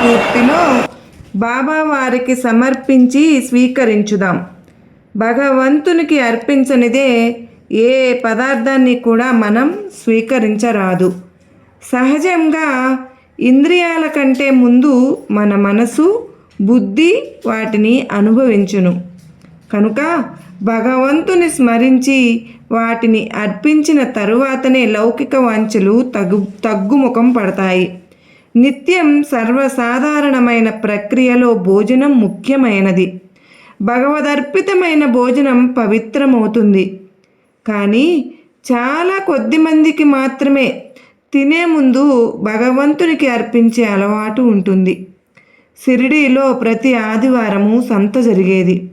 స్ఫూర్తిలో బాబా వారికి సమర్పించి స్వీకరించుదాం. భగవంతునికి అర్పించనిదే ఏ పదార్థాన్ని కూడా మనం స్వీకరించరాదు. సహజంగా ఇంద్రియాల కంటే ముందు మన మనసు, బుద్ధి వాటిని అనుభవించును. కనుక భగవంతుని స్మరించి వాటిని అర్పించిన తరువాతనే లౌకిక వాంఛలు తగ్గుముఖం పడతాయి. నిత్యం సర్వసాధారణమైన ప్రక్రియలో భోజనం ముఖ్యమైనది. భగవదర్పితమైన భోజనం పవిత్రమవుతుంది. కానీ చాలా కొద్ది మందికి మాత్రమే తినే ముందు భగవంతునికి అర్పించే అలవాటు ఉంటుంది. షిరిడీలో ప్రతి ఆదివారము సంత జరిగేది.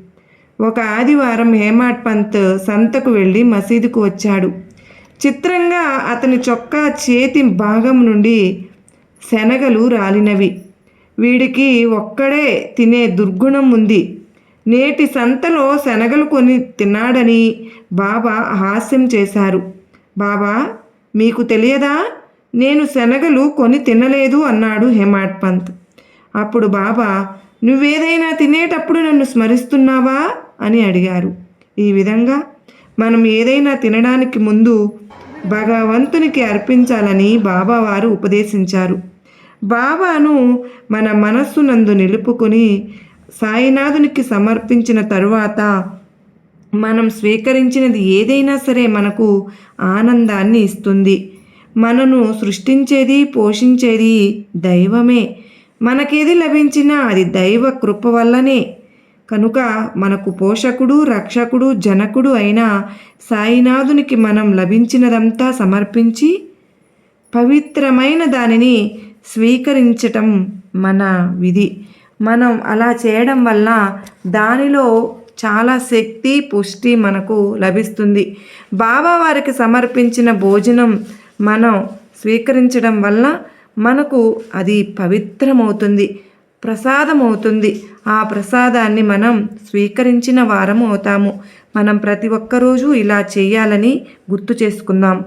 ఒక ఆదివారం హేమాడ్ పంత్ సంతకు వెళ్ళి మసీదుకు వచ్చాడు. చిత్రంగా అతని చొక్కా చేతి భాగం నుండి శనగలు రాలినవి. వీడికి ఒక్కడే తినే దుర్గుణం ఉంది. నేటి సంతలో శనగలు కొని తిన్నాడని బాబా హాస్యం చేశారు. బాబా, మీకు తెలియదా, నేను శనగలు కొని తినలేదు అన్నాడు హేమాడ్ పంత్. అప్పుడు బాబా, నువ్వేదైనా తినేటప్పుడు నన్ను స్మరిస్తున్నావా అని అడిగారు. ఈ విధంగా మనం ఏదైనా తినడానికి ముందు భగవంతునికి అర్పించాలని బాబావారు ఉపదేశించారు. బాబాను మన మనస్సునందు నిలుపుకొని సాయినాథునికి సమర్పించిన తరువాత మనం స్వీకరించినది ఏదైనా సరే మనకు ఆనందాన్ని ఇస్తుంది. మనను సృష్టించేది, పోషించేది దైవమే. మనకేది లభించినా అది దైవ కృప వల్లనే. కనుక మనకు పోషకుడు, రక్షకుడు, జనకుడు అయిన సాయినాథునికి మనం లభించినదంతా సమర్పించి పవిత్రమైన దానిని స్వీకరించటం మన విధి. మనం అలా చేయడం వల్ల దానిలో చాలా శక్తి, పుష్టి మనకు లభిస్తుంది. బాబా వారికి సమర్పించిన భోజనం మనం స్వీకరించడం వల్ల మనకు అది పవిత్రమవుతుంది, ప్రసాదమవుతుంది. ఆ ప్రసాదాన్ని మనం స్వీకరించిన వారం అవుతాము. మనం ప్రతి ఒక్కరోజు ఇలా చేయాలని గుర్తు చేసుకుందాం.